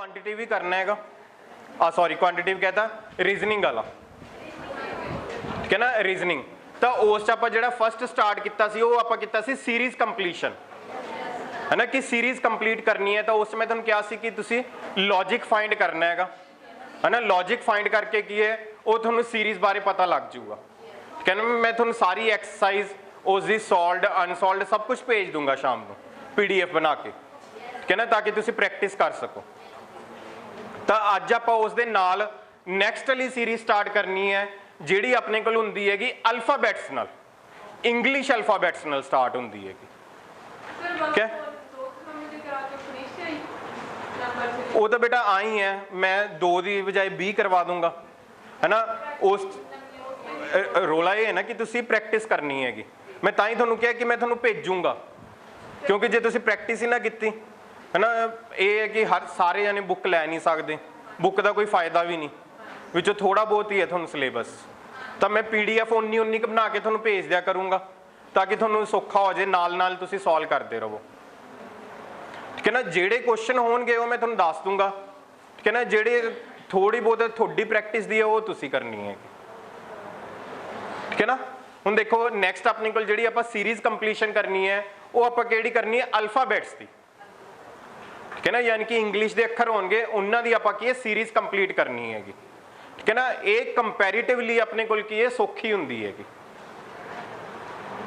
Quantity भी करना हैगा, सॉरी क्वांटिटी कहता रीजनिंग वाला, ठीक है ना, रीजनिंग। तो उस आप जो फस्ट स्टार्ट किया सीरीज कंप्लीशन है ना, कि सीरीज कंप्लीट करनी है। तो उस समय तुहानूं क्या सी कि तुसी लॉजिक फाइंड करना है ना, लॉजिक फाइंड करके की है वो तुहानूं सीरीज बारे पता लग जाऊगा। कहना मैं तुहानूं सारी एक्सरसाइज उसकी सॉल्वड अनसॉल्वड सब कुछ भेज दूंगा शाम को PDF बना के, ठीक है ना, ताकि तुसी प्रैक्टिस कर सको। तो अज आप उस दे नाल नैक्सट वाली सीरीज स्टार्ट करनी है जिहड़ी अपने कोल हुंदी हैगी अल्फाबैट्स नाल, इंग्लिश अल्फाबैट्स नाल स्टार्ट हुंदी हैगी, ठीक है। वो तो बेटा आई है, मैं 2 की बजाय 20 करवा दूंगा, है ना। उस रोला ये है ना कि तुसी प्रैक्टिस करनी हैगी, मैं तां ही तुहानूं कहा कि मैं तुहानूं भेजूंगा, क्योंकि जे तुसी प्रैक्टिस ही ना कीती है ना, ये है कि हर सारे जाने बुक लै नहीं सकते, बुक का कोई फायदा भी नहीं, विचों थोड़ा बहुत ही है तुहानूं सिलेबस। तो मैं PDF 19 बना के तुहानूं भेज दिया करूँगा ताकि तुहानूं सौखा हो जाए, नाल नाल तुसी सॉल्व करते रहो, ठीक है ना। जेड़े क्वेश्चन होणगे वो मैं तुहानूं दस दूंगा, ठीक है ना, जेड़े थोड़ी बहुत थोड़ी प्रैक्टिस दी है वो तुसी करनी है, ठीक है ना। हुण देखो नैक्सट अपने कोल जिहड़ी आपां सीरीज कंप्लीशन करनी है वो आपां किहड़ी करनी है, अल्फाबैट्स दी, ठीक है ना, यानी कि इंग्लिश के अखर होणगे उन्हां दी आपां की है सीरीज कंप्लीट करनी हैगी, ठीक है ना। ये कंपैरेटिवली अपने कोल की है सौखी हुंदी हैगी,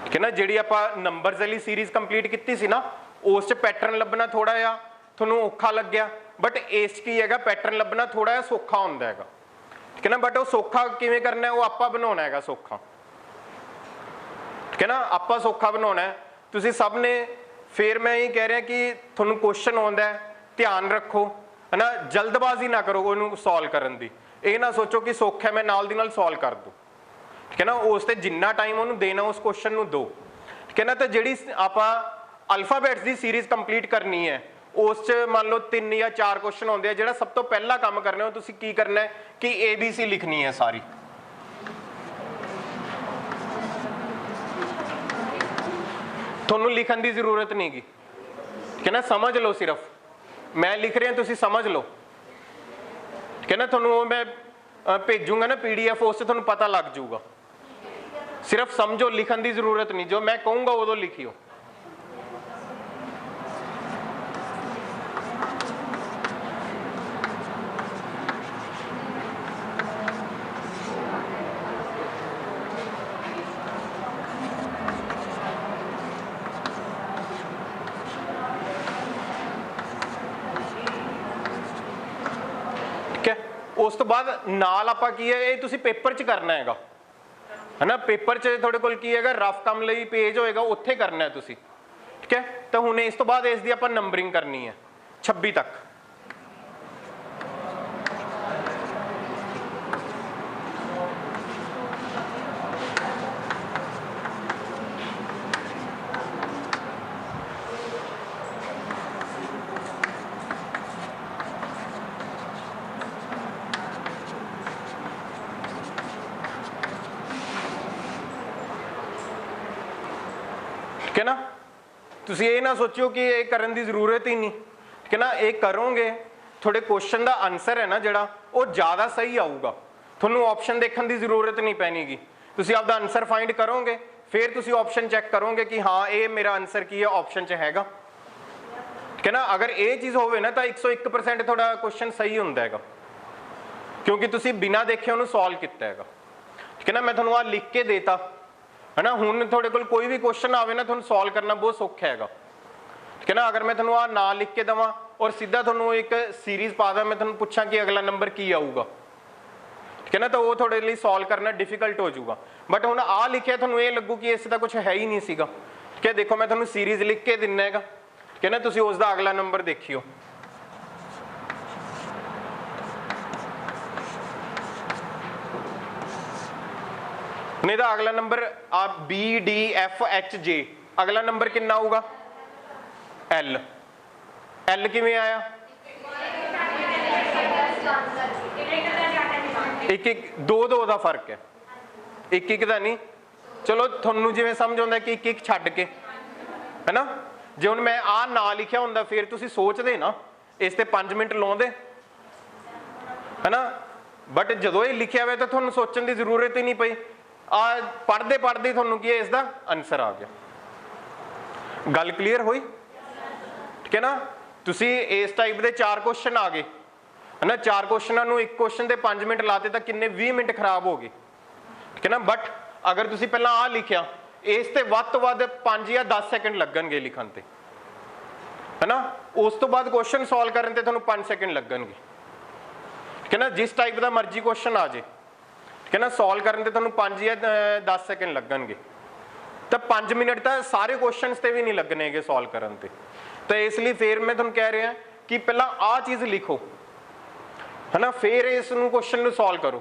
ठीक है ना। जिहड़ी आपां नंबर्स वाली सीरीज कंप्लीट कीती सी ना, उस पैटर्न लभना थोड़ा जिहा तुहानूं औखा लग्या, बट इस की हैगा पैटर्न लभना थोड़ा जिहा सौखा हुंदा हैगा, ठीक है ना। बट वो सौखा किवें करना है, वो आपां बनाउणा हैगा सौखा, ठीक है ना, आपां सौखा बनाउणा है। तुसीं सब ने फिर मैं ये कह रहा कि तुहानूं क्वेश्चन आउंदा है, ध्यान रखो, है ना, जल्दबाजी ना करो उहनूं सॉल्व करन दी, ये ना सोचो कि सौखा है मैं नाल दी नाल सॉल्व कर दूँ, ठीक है ना। उस ते जिन्ना टाइम उहनूं देना उस क्वेश्चन नूं दो, ठीक है ना। तो जिहड़ी आपां अल्फाबैट्स की सीरीज कंप्लीट करनी है उस मान लो 3 या 4 क्वेश्चन आउंदे हैं, जिहड़ा सब तो पहला काम करना है तुसीं की करना है कि ABC लिखनी है सारी, तुहानूं लिखण की जरूरत नहीं गी, ठीक है ना, समझ लो, सिर्फ मैं लिख रहा तुसीं समझ लो, ठीक है ना। तुहानूं मैं भेजूंगा ना PDF, उससे तुहानूं पता लग जाऊगा, सिर्फ समझो, लिखण की जरूरत नहीं, जो मैं कहूँगा उदों लिखियो। उस तो बाद नाल आपां की है ये तुसीं पेपर च करना हैगा, है ना। पेपर च तुहाडे कोल की हैगा रफ काम लई पेज होएगा, उत्थे करना है तुसीं, ठीक है। तो हुण इस तो बाद इसदी आपां नंबरिंग करनी है 26 तक, ठीक है ना। तुसीं ये ना सोचो कि ये करन दी जरूरत ही नहीं, ठीक है ना। ये करोगे थोड़े क्वेश्चन का आंसर है ना जिहड़ा वो ज़्यादा सही आऊगा, तुहानूं ऑप्शन देखने की जरूरत नहीं पैणीगी, तुसीं आपदा आंसर फाइंड करोगे, फिर तुसीं ऑप्शन चैक करोगे कि हाँ ये मेरा आंसर की है ऑप्शन च हैगा, ठीक है ना। अगर ये चीज़ होवे ना तो 101% थोड़ा क्वेश्चन सही हुंदा हैगा, क्योंकि तुसीं बिना देखे उहनूं सॉल्व कीता हैगा, ठीक है ना। मैं तुहानूं आ लिख के देता, है ना। हुण थोड़े कोल कोई भी क्वेश्चन आवे ना तुहानूं सॉल्व करना बहुत सौखा हैगा, ठीक है ना। अगर मैं तुहानूं आ ना लिख के देवां और सीधा तुहानूं एक सीरीज पा दा, मैं तुहानूं पुछां कि अगला नंबर की आऊगा, ठीक है ना, तो वो थोड़े लिए सॉल्व करना डिफिकल्ट हो जाऊगा। बट हुण आ लिखिया तुहानूं ये लगू कि इसदा कुछ है ही नहीं सीगा, ठीक है। देखो मैं तुहानूं सीरीज लिख के दिना हैगा, ठीक है ना, तुसीं उसदा अगला नंबर देखियो, नहीं तो अगला नंबर आप BDFHJ, अगला नंबर कितना आऊगा L, L किवें आया, एक एक दो का फर्क है, एक का नहीं, चलो थोनू जिवें समझ आउंदा कि एक छड्ड के, है ना। जे हुण मैं आ ना लिखिया हुंदा फिर तुसीं सोचदे ना इस ते 5 मिनट लाउंदे है ना, बट जो ये लिखिया हुआ तो तुहानूं सोचण की जरूरत ही नहीं पई, आ पढ़ते पढ़ते तुहानूं की है इसका आंसर आ गया। गल क्लीयर हुई? ठीक है ना। तुसी इस टाइप के 4 क्वेश्चन आ गए है ना, 4 क्वेश्चनों नूं एक क्वेश्चन ते 5 मिनट लाते तो किन्ने 20 मिनट खराब हो गए। ठीक है ना। बट अगर तुसी पहला आ लिखिया, इस ते वध तो वध 5 या 10 सेकंड लगणगे लिखण ते है ना, उस तो बाद क्वेश्चन सॉल्व करन ते तुहानूं 5 सेकंड लगणगे। ठीक है ना। जिस टाइप का मर्जी क्वेश्चन आ जाए, ठीक है ना, सॉल्व करन ते तुहानूं 5 या 10 सेकंड लगणगे, तो 5 मिनट तो सारे क्वेश्चन ते भी नहीं लगने सॉल्व करन ते। तो इसलिए फिर मैं तुहानूं कह रहा कि पहला आ चीज़ लिखो है ना, फिर इस क्वेश्चन नूं सॉल्व करो।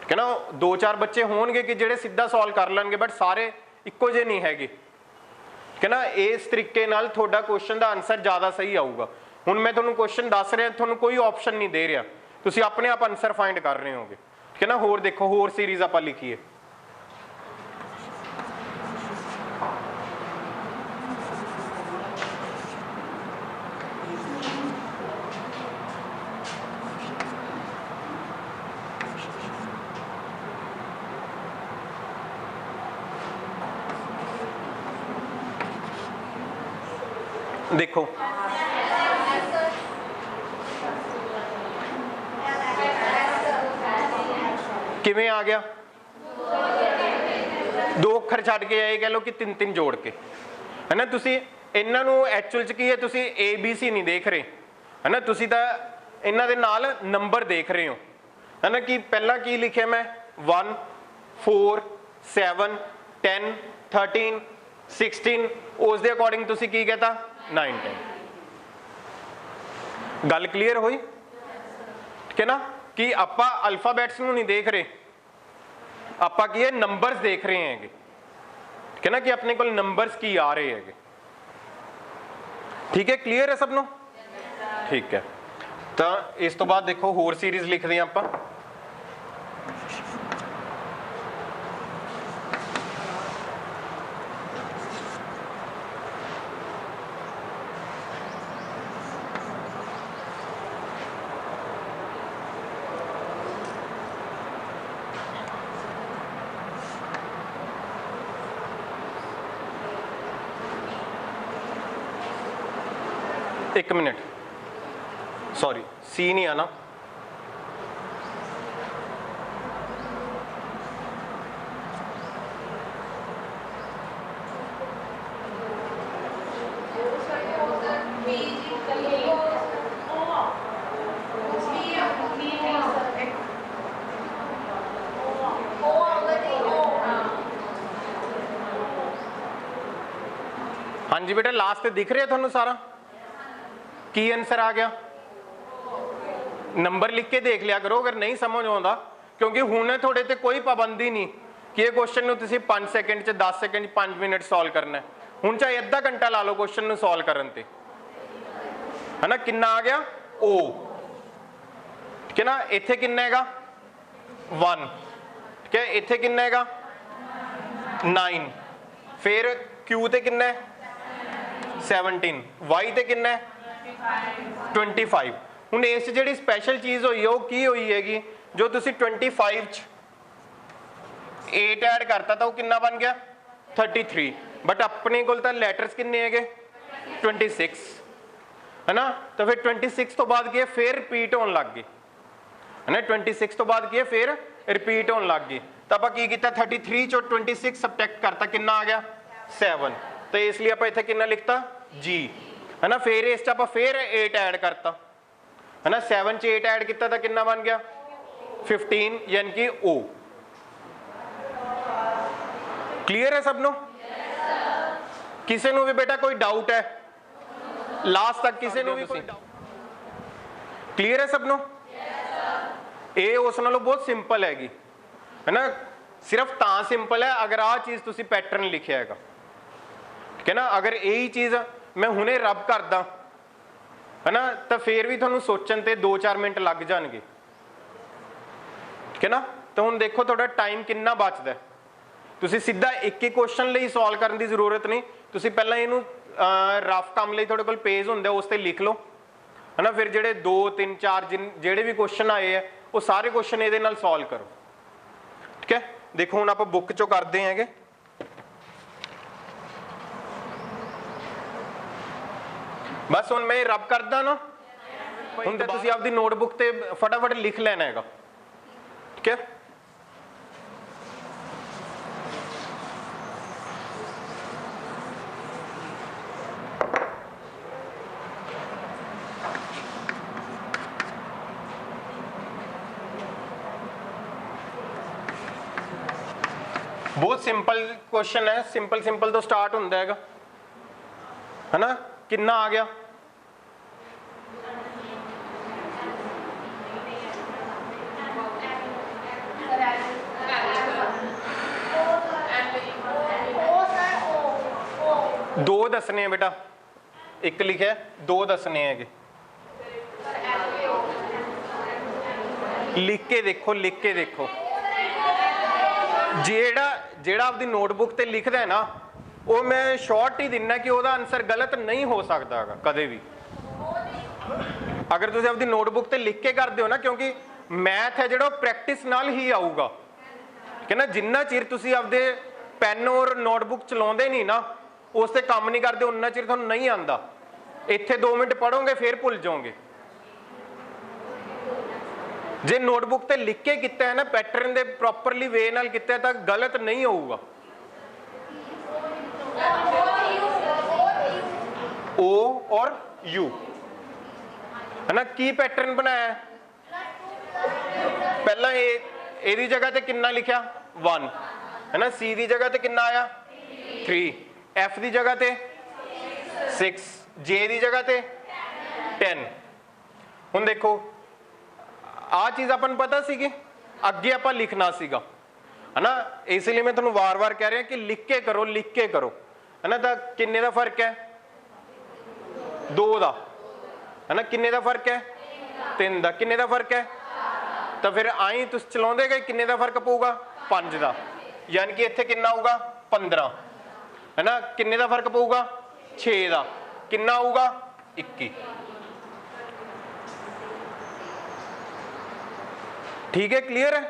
ठीक है ना। 2-4 बच्चे होणगे कि जिहड़े सीधा सॉल्व कर लेंगे, बट सारे इक्को जे नहीं हैगे। ठीक है ना। इस तरीके नाल तुहाडा क्वेश्चन का आंसर ज़्यादा सही आऊगा। हुण मैं तुहानूं क्वेश्चन दस रहा, तुहानूं कोई ऑप्शन नहीं दे रहा, तुसीं अपने आप आंसर फाइंड कर रहे होगे। ठीक है ना। होर देखो, होर सीरीज़ आपां लिखीए। देखो किवें आ गया, 2 अखर छड्ड के आए, कह लो कि 3-3 जोड़ के है ना। तुसी इन्हां नूं एक्चुअल च की है, तुसी ABC नहीं देख रहे है ना, तुसी तां इन्हां दे नाल नंबर देख रहे हो है ना। कि पहला की लिखे मैं 1 4 7 10 13 16, उस दे अकॉर्डिंग तुसी की कहता 9 10। गल क्लीयर हुई? ठीक है ना। कि आपां अल्फाबैट्स नूं नहीं देख रहे, आपां की है नंबर्स देख रहे हैं। ठीक है ना, कि अपने को नंबर्स की आ रहे हैं। ठीक है, क्लियर है सब नूं? ठीक है। तो इस तो बाद देखो होर सीरीज लिखते हैं आपां। एक मिनट, सॉरी, सी नहीं आना। हाँ जी बेटा, लास्ट दिख रहा है थानू सारा की आंसर आ गया? नंबर लिख के देख लिया करो अगर नहीं समझ आता, क्योंकि हुणे थोड़े ते कोई पाबंदी नहीं कि ये क्वेश्चन नूं तुसीं 5 सेकंड च 10 सेकंड 5 मिनट सॉल्व करना है। हुण चाहे अद्धा घंटा ला लो क्वेश्चन नूं सॉल्व करन ते है ना। कितना आ गया? ओ। ठीक है ना। इत्थे कितना हैगा? 1। ठीक है। इत्थे कितना हैगा? 9। फिर क्यू ते कितना है? 17। वाई ते कितना है? 25। हुण इस जिहड़ी स्पैशल चीज़ हुई है वो की हुई हैगी, जो तुसीं 25 च 8 ऐड करता तो कितना बन गया? 33। बट अपने कोल तां लैटर्स किन्ने हैगे? 26 है ना। तो फिर 26 तो बाद की है फिर रिपीट होने लग गई है ना। 26 तो बाद की है फिर रिपीट होने लग गई। तो आपां की कीता? 33 चो 26 सबट्रैक्ट करता, कितना आ गया? 7। तो इसलिए आपां इत्थे कितना लिखता? जी है ना। फिर इस आप फिर 8 ऐड करता है ना। 7 च 8 ऐड किया तो कितना बन गया? 15, यानी कि ओ। क्लियर है सब नो? किसी भी बेटा कोई डाउट है लास्ट तक? किसी भी कोई डाउट? क्लियर है सब नो? ये उस नालों बहुत सिंपल हैगी है ना। सिर्फ तां सिंपल है अगर आ चीज तुसी पैटर्न लिखिया हैगा। ठीक है ना। अगर यही चीज मैं हुणे रब करदा है ना, तो फिर भी तुहानूं सोचण ते 2-4 मिनट लग जाणगे। ठीक है ना। तो हुण देखो तुहाडा टाइम कितना बचदा है। तुसी सीधा एक ही क्वेश्चन लई सॉल्व करन दी जरूरत नहीं, तुसी पहलां इहनूं रफ काम लई तुहाडे कोल पेज हुंदा उस ते लिख लो है ना। फिर ਜਿਹੜੇ 2 3 4 ਜਿਹੜੇ ਵੀ क्वेश्चन आए है वो सारे क्वेश्चन ਇਹਦੇ ਨਾਲ सॉल्व करो, ठीक है। देखो ਹੁਣ ਆਪਾਂ बुक चो करते हैं, बस ਹੁਣ मैं रब करदा ना, ਹੁਣ ਤਾਂ ਤੁਸੀਂ ਆਪਦੀ नोटबुक ਤੇ फटाफट लिख लेना है, ठीक है। बहुत सिंपल क्वेश्चन है, सिंपल सिंपल तो स्टार्ट होंदा है ना। कितना आ गया? दो दसने हैं बेटा, एक लिखे दो दसने हैं, लिख के देखो, लिख के देखो। जेड़ा जेड़ा आपकी नोटबुक ते लिखदा है ना, वो मैं शॉर्ट ही दिना कि ਉਹਦਾ आंसर गलत नहीं हो सकता कदे भी। अगर तुम अपनी नोटबुक ते लिख के करते हो ना, क्योंकि मैथ है जो प्रैक्टिस नाल ही आऊगा, ठीक है ना। जिन्ना चिर तुम आपदे पेन और नोटबुक चलाते नहीं ना, उस ते काम नहीं करते, उन्ना चिर तुहानूं नहीं आंदा। इत्थे 2 मिनट पढ़ोगे फिर भुल जाओगे। जे नोटबुक ते लिख के किया है ना, पैटर्न दे प्रॉपरली वे नाल किया है, तो गलत नहीं होगा। ओ और यू है ना, की पैटर्न बनाया पहला, ए जगह ते कितना लिखा 1 है ना, सी की जगह ते कितना आया 3, एफ की जगह ते 6, जे की जगह ते 10। हुण देखो आ चीज अपन पता सी कि अगे आप लिखना सीगा, है ना। इसलिए मैं तुहानूं वार वार कह रहा कि लिख के करो, लिख के करो, है ना। तो किन्ने का फर्क है 2 का, है ना। किन्ने का फर्क है 3 का, किन्ने का फर्क है, तो फिर आई तुम चलाते गए किन्ने का फर्क पऊगा 5 का, यानी कि इत्थे कितना आऊगा 15, है ना। किन्ने का फर्क पऊगा 6 का, कितना आऊगा 21, ठीक है। क्लियर है।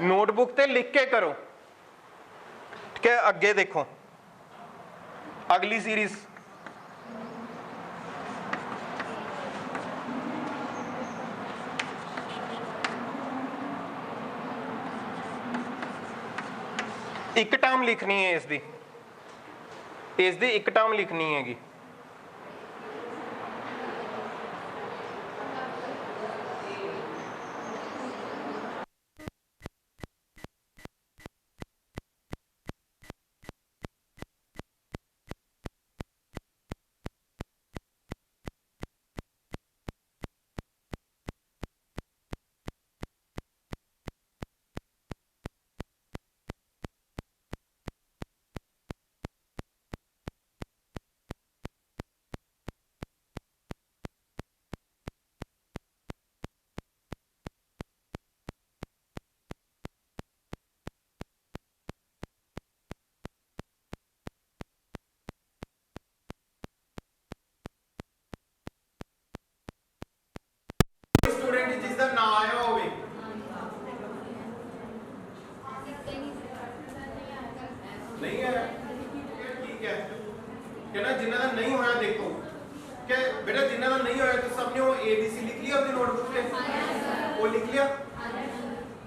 नोटबुक ते लिख के करो, ठीक है। अगे देखो अगली सीरीज, एक टर्म लिखनी है, इसकी एक टर्म लिखनी हैगी। स्टूडेंट जिसका ना आया होवे, नहीं है ठीक है कि ना। जिन्ना का नहीं होया देखो क्या बेटा, जिन्ना का नहीं होया तो सबने वो ABC लिख लिया अपनी नोटबुक पे, वो लिख लिया,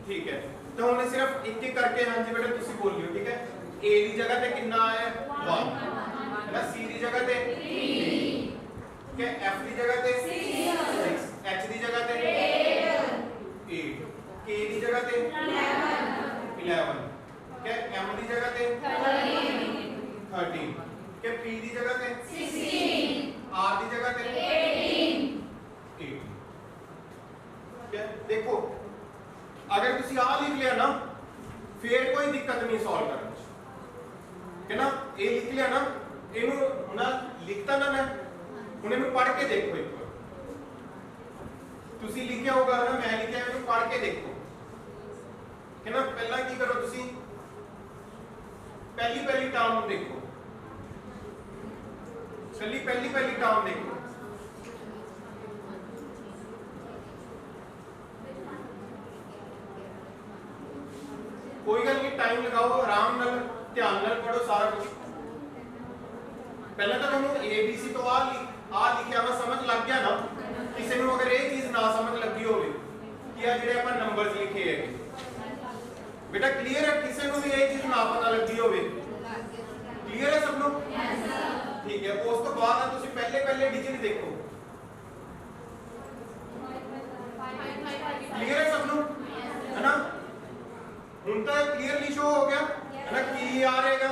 ठीक है। तो हमने सिर्फ एक एक करके हाँ जी बेटा तुसी बोल लियो, ठीक है। A की जगह पे कितना आया 1, है ना। C की जगह पे 3, क्या F की जगह पे 6, H की जगह पे 8, K की जगह पे 11, क्या M की जगह पे 13, क्या P की जगह पे 16, R की जगह पे 8। क्या देखो अगर तुसी आ लिख लिया ना, फिर कोई दिक्कत नहीं सॉल्व करने कि ना। ए लिख लिया ना, इनू ना लिखता ना मैं हुणे में पढ़ के देखो, एक बार तुसी लिखिया होगा ना, मैं लिखिया, इनू पढ़ के देखो कि ना। पहला की करो तुसी, पहली पहली टर्म देखो, पहली टर्म देखो, टाइम लगाओ, आराम नाल ध्यान नाल पढ़ो सारा कुछ। पहले तो तुहानू ABC तो आ लिखिया वा समझ लग गया ना। किसी को अगर ये चीज ना समझ लगी हो कि आ जिहड़े आपां नंबर्स लिखे है बेटा क्लियर है? किसी को भी ये चीज ना पता लगी हो, क्लियर है सब लोग? ठीक है। उस तो बाद तुसीं पहले डिजिट देखो, क्लियर है सब लोग, है ना? हुण तो क्लियरली शो हो गया है ना कि आ रहेगा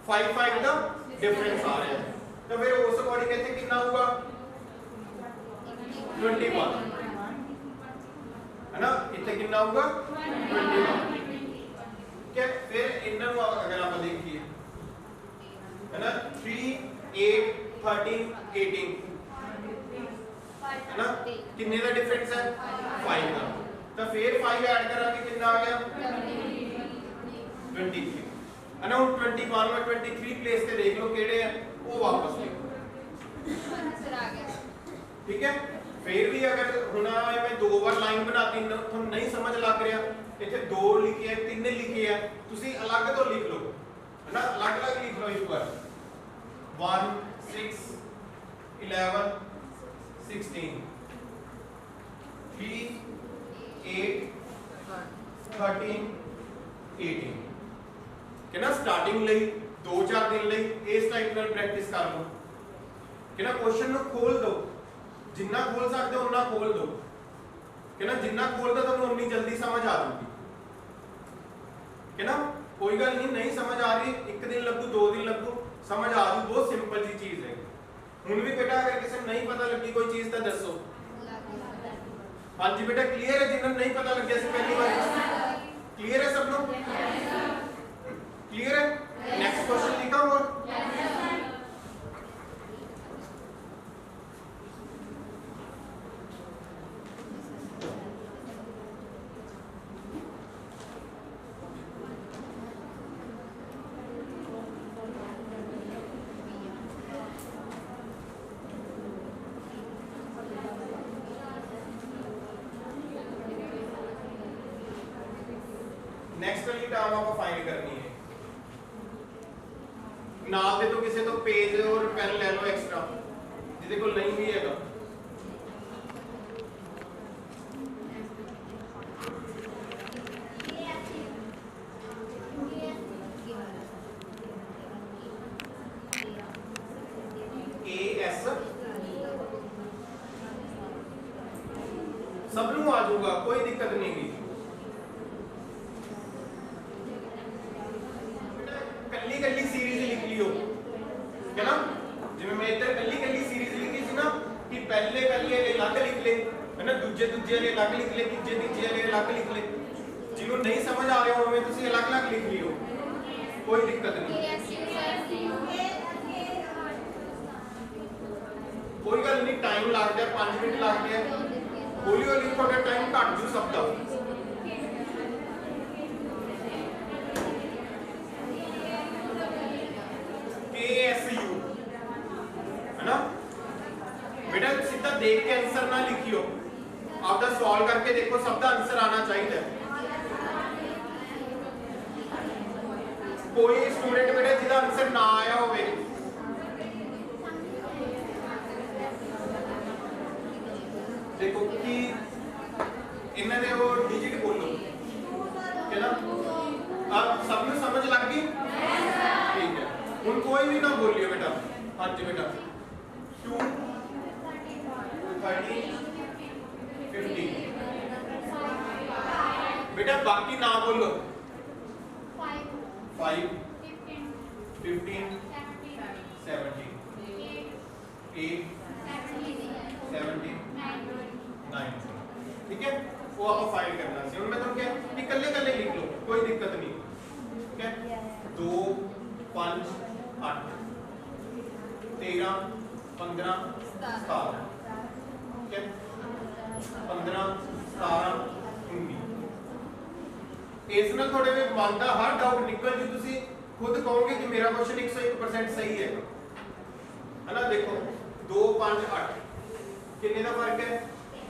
5 का डिफरेंस आ रहा है। तो फिर उस अकॉर्डिंग इत्थे कितना होगा 21, है ना? इत्थे कितना होगा 21। क्या फिर इन्होंने अगर आप देखिए है ना 3, 8, 13, 18 है ना, कितने का डिफरेंस है 5 का। तो फिर 5 ऐड करांगे कितना आ गया 23, है ना? 21 में 23 प्लेस पे देख लो केड़े हैं, वो वापस लिखो, ठीक है? फिर भी अगर हुन मैं 2 बार लाइन बनाती तो नहीं समझ लग रहा, इतने 2 लिखे है 3 लिखे है, तुसी अलग तो लिख लो, है ना? अलग लिख लो इस बार 1, 6, 11, 16, 3, 8, 13, 18 कि ना स्टार्टिंग ਲਈ 2-4 दिन ਲਈ इस टाइप ਨਾਲ प्रैक्टिस कर लो कि ना क्वेश्चन ਨੂੰ खोल दो, जिन्ना खोल सकते हो उन्ना खोल दो कि ना, जिन्ना खोल दो तुहानू उन्नी जल्दी समझ आ जाएगी कि ना। कोई गल नहीं समझ आ रही, 1 दिन लगू 2 दिन लगू, समझ आ जू, बहुत सिंपल सी चीज है। हुण भी बेटा अगर किसी को नहीं पता लगी कोई चीज तो दसो। हाँ जी बेटा क्लियर है? जिन्हें नहीं पता लग गया पहली बार, क्लियर है सब लोग? क्लियर है? नेक्स्ट क्वेश्चन लिखा हुआ नेक्स्ट वाली टर्म आपको फाइंड करनी है। नाल दे तो किसी तो पेज और पेन ले लो एक्स्ट्रा, जिसे को नहीं भी हैगा। AS सब नू आ जाऊगा, कोई दिक्कत नहीं है। कल्ली सीरीज लिख लियो है ना, जिवें मैं इधर कल्ली सीरीज लिखी थी ना कि पहले अलग लिख ले, है ना, दूजे वाले अलग लिख ले, तीजे वाले अलग लिख ले। जिन्हों नहीं समझ आ रहा होवे तुसीं अलग लिख लियो, कोई दिक्कत नहीं, कोई गल नहीं। टाइम लग जाए 5 मिनट लग गया, हौली हौली थोड़ा टाइम घट जू सकता। KSU है ना बेटा, सीधा देख के आंसर ना लिखियो, आपका सॉल्व करके देखो, सबका आंसर आना चाहिए। कोई स्टूडेंट बेटा जिसका आंसर ना आया होवे, देखो कि इन्होंने वो डिजिट बोलो है ना, अब सबने समझ लग गई? ठीक है, हुण कोई भी ना बोलियो बेटा। हाँ जी बेटा 2, 13, 15 बेटा, बाकी ना बोलो। 5, 15, 17, 8, 17, 9, ठीक है? वो आपको फाइंड करना है। उनमें तो क्या कल्ले लिख लो, कोई दिक्कत नहीं, ठीक है? 2, 5, 8, 13, 15, 17, ठीक है? 15, 17, 19। इस नाल थोड़े में मन का हर डाउट निकल जी, तुसी खुद कहोगे कि मेरा क्वेश्चन 101% सही है ना। देखो 2, 5, 8 कितने का फर्क है?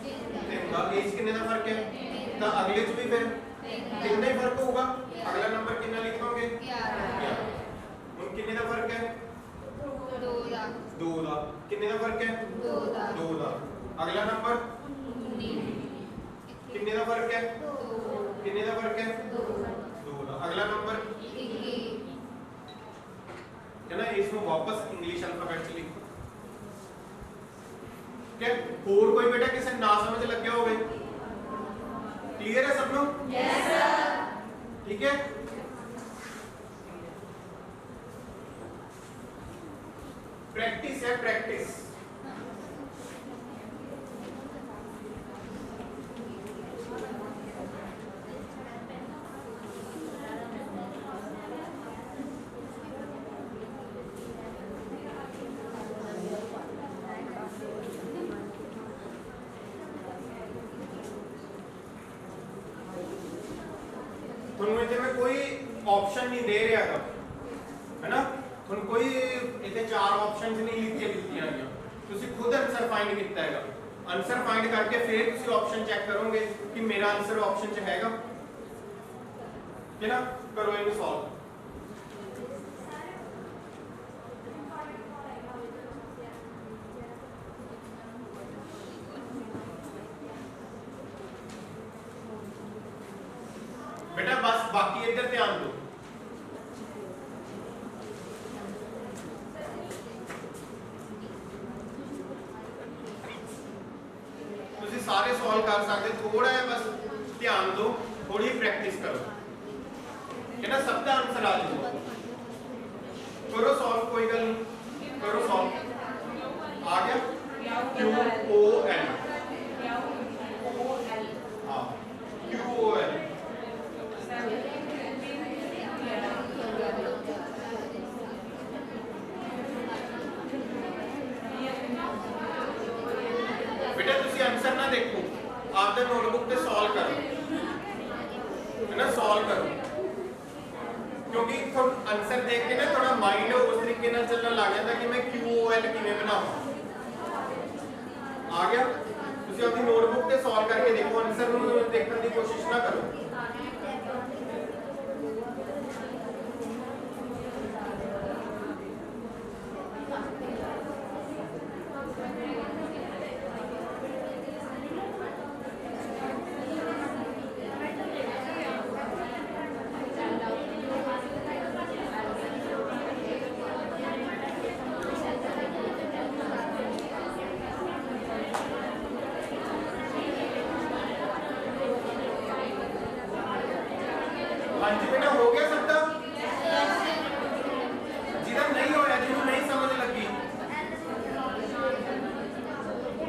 3 कितने का फर्क है? तो अगले च भी फिर 3 ही फर्क होगा। अगला नंबर कितना ਗਏ 11। ਹੁਣ ਕਿੰਨੇ ਦਾ ਫਰਕ ਹੈ 2 ਦਾ। ਕਿੰਨੇ ਦਾ ਫਰਕ ਹੈ 2 ਦਾ। ਅਗਲਾ ਨੰਬਰ 19। ਕਿੰਨੇ ਦਾ ਫਰਕ ਹੈ ਕਿੰਨੇ ਦਾ ਫਰਕ ਹੈ 2 ਦਾ। ਅਗਲਾ ਨੰਬਰ 21 है ना। इसमें वापस इंग्लिश अल्फाबेट से लिखो। ठीक है। और कोई बेटा किसे ना समझ लग गया होवे? क्लियर है सब लोग? Yes sir. ठीक है। प्रैक्टिस है प्रैक्टिस। में कोई ऑप्शन नहीं दे रहा था, है ना। तुम कोई इतने 4 ऑप्शंस नहीं लिख के दित्तियां गईयां, तुसी खुद आंसर फाइंड कीता हैगा। आंसर फाइंड करके फिर तुसी ऑप्शन चेक करोगे कि मेरा आंसर ऑप्शन च हैगा, है ना। करो इन्हें सॉल्व। बेटा बस बाकी इधर ध्यान दो। तुसी सारे सॉल्व कर सकते, थोड़ा है बस ध्यान दो, थोड़ी प्रैक्टिस करो, है ना। सब का आंसर आ जाए। करो सॉल्व, कोई गल नहीं, करो सॉल्व। आ गया QOL, हाँ QOL। बेटा तुसी आंसर ना देखो, आपके नोटबुक पे सॉल्व करो, है ना। सॉल्व करो, क्योंकि थोड़ा आंसर देख के ना थोड़ा माइंड उस तरीके से चलने लग जाता कि मैं QOL किवें बनावां। आ गया। तुसी अपनी नोटबुक पे सॉल्व करके देखो, आंसर नूं देखने की कोशिश ना करो। हाँ जी बेटा, हो गया सबका? जिधर नहीं होया, जिन्होंने नहीं समझ लगी,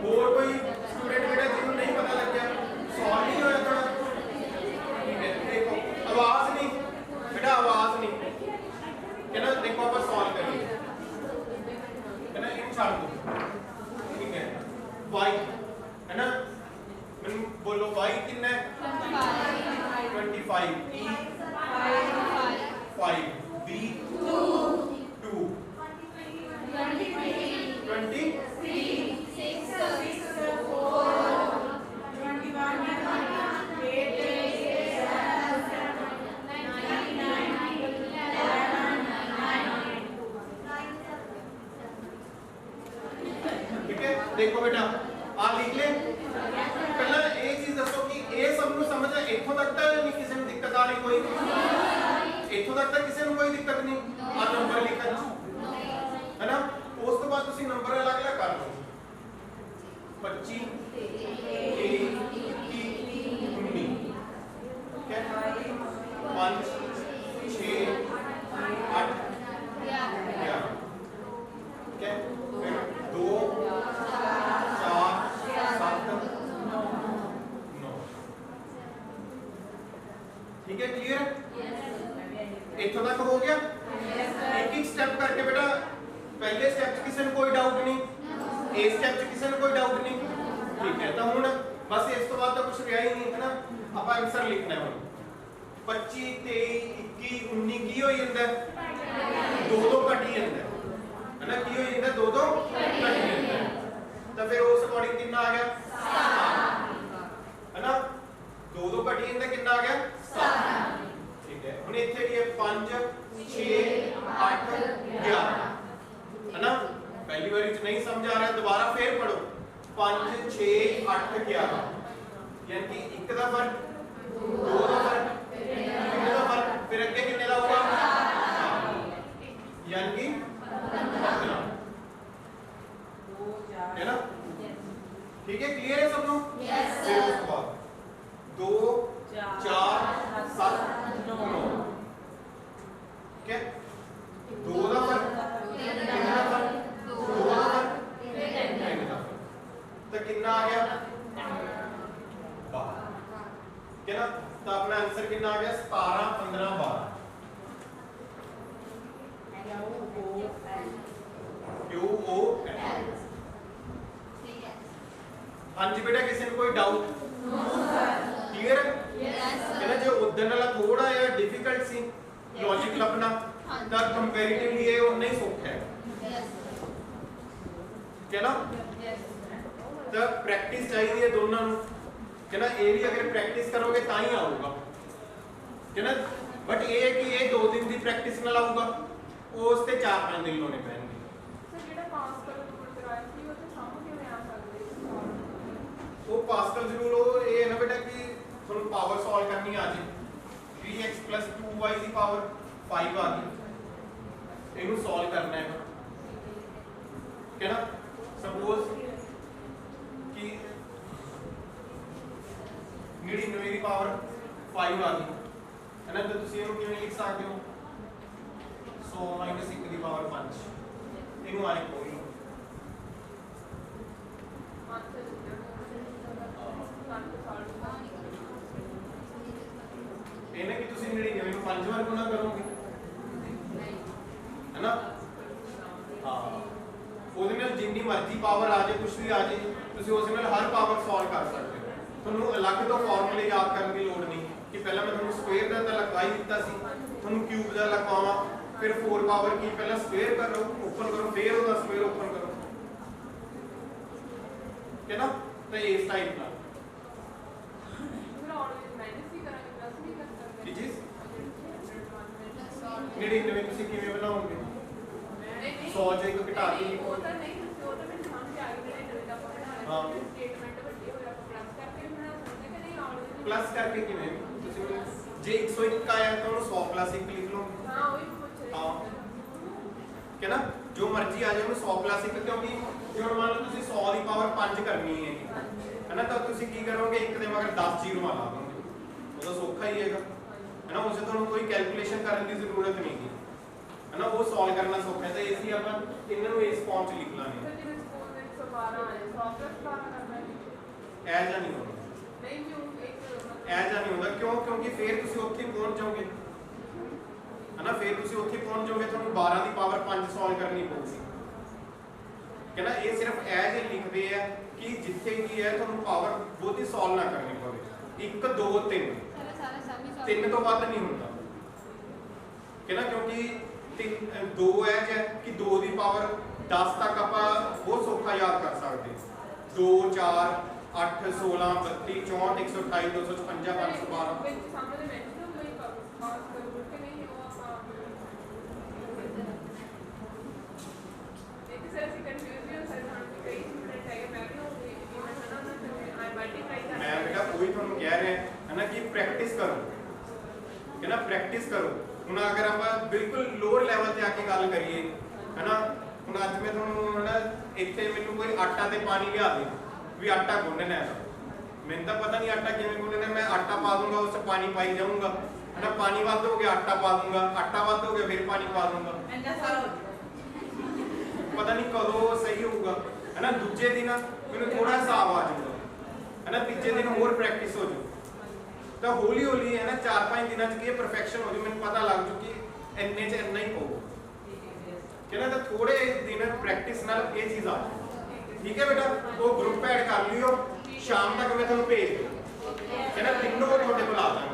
और कोई स्टूडेंट बेटा जिन्होंने नहीं पता लग गया, सॉल्व नहीं होया थोड़ा, ठीक है। देखो आवाज नहीं बेटा, आवाज नहीं, है ना। देखो आप सॉल्व करिए, है ना। इन छाड़ दो, ठीक है। y, है ना। बोलो y कितना है 25, e 5, b 2, 20 6 4 21 8 ठीक है। देखो बेटा आ लिख ले। पहला एक चीज दसो कि ए सब नु समझ है, इथों तक तो नहीं किसी ਨੂੰ दिक्कत आ रही? कोई इथों तक तो किसी ਨੂੰ कोई दिक्कत नहीं आ नंबर लिखन, है ना। उस तो बाद ਤੁਸੀਂ नंबर अलग अलग कर लो, 25 21 19, ठीक है। 5 6 8 11, ठीक है। फिर 2 4 7 9, ठीक है। क्लियर है? इथों तक हो गया। एक एक स्टेप करके बेटा, पहले स्टेप किसी को कोई डाउट नहीं, ए स्टेप किसी को कोई डाउट नहीं, ठीक है। तो हुण बस इस तो बाद तो कुछ रहा ही नहीं, है ना। आप आंसर लिखना है। 25 23 21 19 की हो जाता है 2 घटी जाता है ना। की हो जाता है 2 घटी जाता है। तो फिर उस अकॉर्डिंग कितना आ गया 7, है ना। 2 घटी जाता कितना आ गया 7, ठीक है। हुण इत्थे की 5 8 11 यानी कि 1 ਦਾ ਫਰਕ 2 ਦਾ ਫਰਕ 3 ਦਾ ਫਰਕ ਫਿਰ ਅੱਗੇ ਕਿੰਨੇ ਦਾ ਹੋਊਗਾ यानी कि 15 है ना ठीक है क्लियर है सब लोग फिर उसके बाद 2 4 7 9 ठीक है 2 ਦਾ ਫਰਕ 3 ਦਾ ਫਰਕ 2 ਦਾ ਫਰਕ 3 ਦਾ ਫਰਕ तो कितना आ गया 12 ठीक है ना तो अपना आंसर कितना आ गया 17 15 12 QOL हाँ जी बेटा किसी ने कोई डाउट क्लियर है ना जो उधर वाला थोड़ा या डिफिकल्ट सी लॉजिक लभना ਤਾਂ ਕੰਪੈਰੀਟਿਵਲੀ ਇਹ ਉਨਾ ਹੀ ਸੌਖਾ ਹੈ ਕਿ ਨਾ ਤਾਂ ਪ੍ਰੈਕਟਿਸ ਚਾਹੀਦੀ ਹੈ ਦੋਨਾਂ ਨੂੰ ਕਿ ਨਾ ਇਹ ਵੀ ਅਗਰ ਪ੍ਰੈਕਟਿਸ ਕਰੋਗੇ ਤਾਂ ਹੀ ਆਊਗਾ ਕਿ ਨਾ ਬਟ ਇਹ ਹੈ ਕਿ ਇਹ 2 ਦਿਨ ਦੀ ਪ੍ਰੈਕਟਿਸ ਨਾਲ ਆਊਗਾ ਉਸ ਤੇ 4-5 ਦਿਨ ਲਾਉਣੇ ਪੈਣਗੇ ਸਰ ਜਿਹੜਾ ਪਾਸਕਲ ਰੂਲ ਕਰਾਇਆ ਸੀ ਉਹ ਤੇ ਸਮਝ ਕਿਵੇਂ ਆ ਸਕਦੇ ਉਹ ਪਾਸਕਲ ਰੂਲ ਉਹ ਇਹ ਹੈ ਨਾ ਬੇਟਾ ਕਿ ਤੁਹਾਨੂੰ ਪਾਵਰ ਸੋਲਵ ਕਰਨੀ ਆ ਜੇ 3x 2y ਦੀ ਪਾਵਰ 5 ਆ ਗਈ ਇਹਨੂੰ ਸੋਲਵ ਕਰਨਾ ਹੈ ਕਿ ਨਾ ਸਪੋਜ਼ ਕਿ 99 ਦੀ ਪਾਵਰ 5 ਆ ਗਈ ਹੈ ਨਾ ਤਾਂ ਤੁਸੀਂ ਇਹਨੂੰ ਕਿਵੇਂ ਲਿਖ ਸਕਦੇ ਹੋ 100 - 1 ਦੀ ਪਾਵਰ 5 ਇਹਨੂੰ ਆਏ ਕੋਈ ਇਹਨੇ ਕਿ ਤੁਸੀਂ 99 ਨੂੰ 5 ਵਾਰ ਗੁਣਾ ਕਰੋਗੇ है ना हाँ ਉਹਦੇ ਨਾਲ ਜਿੰਨੀ ਮਰਜ਼ੀ ਪਾਵਰ ਆ ਜਾਏ ਕੁਝ ਵੀ ਆ ਜਾਏ ਤੁਸੀਂ ਉਸ ਨਾਲ ਹਰ ਪਾਵਰ ਸੋਲਵ ਕਰ ਸਕਦੇ ਹੋ ਤੁਹਾਨੂੰ ਅਲੱਗ ਤੋਂ ਫਾਰਮੂਲੇ ਯਾਦ ਕਰਨ ਦੀ ਲੋੜ ਨਹੀਂ ਕਿ ਪਹਿਲਾਂ ਮੈਂ ਤੁਹਾਨੂੰ ਸਕੁਅਰ ਦਾ ਤਾਂ ਲਗਾ ਹੀ ਦਿੱਤਾ ਸੀ ਤੁਹਾਨੂੰ ਕਿਊਬ ਦਾ ਲਗਾਵਾਂ ਫਿਰ 4 ਪਾਵਰ ਕੀ ਪਹਿਲਾਂ ਸਕੁਅਰ ਕਰੋ ਓਪਨ ਕਰੋ ਫਿਰ ਉਹਦਾ ਸਕੁਅਰ ਓਪਨ ਕਰੋ ਕਿ ਨਾ ਤਾਂ ਇਸ ਟਾਈਪ ਨਾਲ ਕੀ ਚੀਜ਼ 99 ਤੁਸੀਂ ਕਿਵੇਂ ਬਣਾਓਗੇ 100 ਚ ਇੱਕ ਘਟਾ ਕੇ ਉਹ ਤਾਂ ਨਹੀਂ ਉਹ ਤਾਂ ਮੈਨੂੰ ਸਮਝ ਆ ਗਈ ਜਿਹੜੇ ਨਵੇਂ ਦਾ ਪੜ੍ਹਨਾ ਹਾਂ ਸਟੇਟਮੈਂਟ ਵੱਡੀ ਹੋਇਆ ਪਲੱਸ ਕਰਕੇ ਬਣਾ ਸਕਦੇ ਕਿ ਨਹੀਂ ਆਉਣ ਪਲੱਸ ਕਰਕੇ ਕਿਵੇਂ ਤੁਸੀਂ ਜੇ 101 ਆਇਆ ਤਾਂ ਉਹਨੂੰ 100 + 1 ਲਿਖ ਲਓ ਹਾਂ ਉਹ ਹੀ ਪੁੱਛ ਰਹੇ ਹਾਂ ਕਿ ਨਾ ਜੋ ਮਰਜ਼ੀ ਆ ਜਾਏ ਉਹਨੂੰ 100 + 1 ਕਿਉਂਕਿ ਜੇ ਹੁਣ ਮੰਨ ਲਓ ਤੁਸੀਂ 100 ਦੀ ਪਾਵਰ 5 ਕਰਨੀ ਹੈ ਹੈ ਨਾ ਤਾਂ ਤੁਸੀਂ ਕੀ ਕਰੋਗੇ ਇੱਕ ਦੇ ਮਗਰ 10 ਜ਼ੀਰੋ ਲਾ ਦੋਗੇ ਉਹਦਾ ਸੌਖਾ ਹੀ ਹੈਗਾ ਹੈ ਨਾ ਉਸੇ ਤੁਹਾਨੂੰ ਕੋਈ ਕੈਲਕੂਲੇਸ਼ਨ ਕਰਨ ਦੀ ਜ਼ਰੂਰਤ ਨਹੀਂ ਹੈ है ना वो सॉल्व करना सौखा है तो इसी अपन इन्हां नु इस फॉर्म च लिख लांगे ਸਰ ਜਿਵੇਂ ਸਪੋਜ਼ 112 ਆਏ 100 + 12 ਕਰਨਾ ਹੈ ऐसा नहीं होगा ਨਹੀਂ ਜੀ ਉਹ ਇੱਕ ऐसा नहीं होगा क्यों क्योंकि फिर ਤੁਸੀਂ ਉੱਥੇ ਪਹੁੰਚ ਜਾਓਗੇ है ना फिर ਤੁਸੀਂ ਉੱਥੇ ਪਹੁੰਚ ਜਾਓਗੇ ਤੁਹਾਨੂੰ 12 ਦੀ ਪਾਵਰ 5 ਸੋਲਵ ਕਰਨੀ ਪਊਗੀ ਕਿ ਨਾ ਇਹ ਸਿਰਫ ਐਜ ਲਿਖਦੇ ਆ ਕਿ ਜਿੱਥੇ ਕੀ ਹੈ ਤੁਹਾਨੂੰ ਪਾਵਰ ਬਹੁਤੀ ਸੋਲਵ ਨਾ ਕਰਨੀ ਪਵੇ 1 2 3 3 ਤੋਂ ਵੱਧ ਨਹੀਂ ਹੁੰਦਾ ਕਿ ਨਾ ਕਿਉਂਕਿ 2 ਹੈ ਕਿ 2 ਦੀ ਪਾਵਰ 10 ਤੱਕ ਆਪਾਂ ਬਹੁਤ ਸੌਖਾ ਯਾਦ ਕਰ ਸਕਦੇ 2 4 8 16 32 64 128 256 512 ਵਿੱਚ ਸਾਹਮਣੇ ਮੈਂਸ਼ਨ ਹੋਈ ਪਾਸ ਕਰ ਕੇ ਨਹੀਂ ਉਹ ਆਪਾਂ ਇੱਕ ਸਰ ਅਸੀਂ ਕਨਫਿਊਜ਼ਨ ਸਰ ਨਾਲ ਕਈ ਸਟੂਡੈਂਟ ਹੈਗੇ ਮੈਂ ਵੀ ਉਹ ਮੈਂ ਹਨਾ ਨਾ ਆਈ ਮਲਟੀਪਲਾਈ ਕਰ ਮੈਂ ਬੇਟਾ ਕੋਈ ਤੁਹਾਨੂੰ ਕਹਿ ਰਿਹਾ ਹੈ ਨਾ ਕਿ ਪ੍ਰੈਕਟਿਸ ਕਰੋ ਕਿ ਨਾ ਪ੍ਰੈਕਟਿਸ ਕਰੋ ਹੁਣ ਅਗਰ ਆਪਾਂ ਬਿਲਕੁਲ ਲੋਅਰ ਲੈਵਲ ਤੇ ਆ ਕੇ ਗੱਲ ਕਰੀਏ ਹੈ ਨਾ ਹੁਣ ਅੱਜ ਮੈਂ ਤੁਹਾਨੂੰ ਹੈ ਨਾ ਇੱਥੇ ਮੈਨੂੰ ਕੋਈ ਆਟਾ ਤੇ ਪਾਣੀ ਲਿਆ ਦੇ ਵੀ ਆਟਾ ਗੁੰਨਣਾ ਹੈ ਮੈਨੂੰ ਤਾਂ ਪਤਾ ਨਹੀਂ ਆਟਾ ਕਿਵੇਂ ਗੁੰਨਣਾ ਮੈਂ ਆਟਾ ਪਾ ਦੂੰਗਾ ਉਸ 'ਚ ਪਾਣੀ ਪਾਈ ਜਾਊਂਗਾ ਹੈ ਨਾ ਪਾਣੀ ਵੱਧ ਹੋ ਗਿਆ ਆਟਾ ਪਾ ਦੂੰਗਾ ਆਟਾ ਵੱਧ ਹੋ ਗਿਆ ਫਿਰ ਪਾਣੀ ਪਾ ਦੂੰਗਾ ਪਤਾ ਨਹੀਂ ਕਦੋਂ ਸਹੀ ਹੋਊਗਾ ਹੈ ਨਾ ਦੂਜੇ ਦਿਨ ਮੈਨੂੰ ਥੋੜਾ ਹਿਸਾਬ ਆ ਜਾਊਗਾ ਹੈ ਨਾ ਤੀਜੇ ਦਿਨ ਹੋਰ ਪ੍ਰੈਕਟਿਸ ਹੋ ਜਾਊ ਤਾਂ ਹੌਲੀ ਹੌਲੀ ਹੈ ਨਾ 4-5 ਦਿਨਾਂ ਚ ਕੀ ਪਰਫੈਕਸ਼ਨ ਹੋ ਜੂ ਮੈਨੂੰ ਪਤਾ ਲੱਗ ਜੂ ਕਿ ਇੰਨੇ ਚ ਇੰਨਾ ਹੀ ਹੋਊ ਕਿ ਨਾ ਤਾਂ ਥੋੜੇ ਦਿਨ ਪ੍ਰੈਕਟਿਸ ਨਾਲ ਇਹ ਚੀਜ਼ ਆ ਠੀਕ ਹੈ ਬੇਟਾ ਉਹ ਗਰੁੱਪ ਐਡ ਕਰ ਲਿਓ ਸ਼ਾਮ ਤੱਕ ਮੈਂ ਤੁਹਾਨੂੰ ਭੇਜ ਦੂੰ ਕਿ ਨਾ ਤਿੰਨੋਂ ਤੁਹਾਡੇ ਕੋਲ ਆ ਜਾਣਗੇ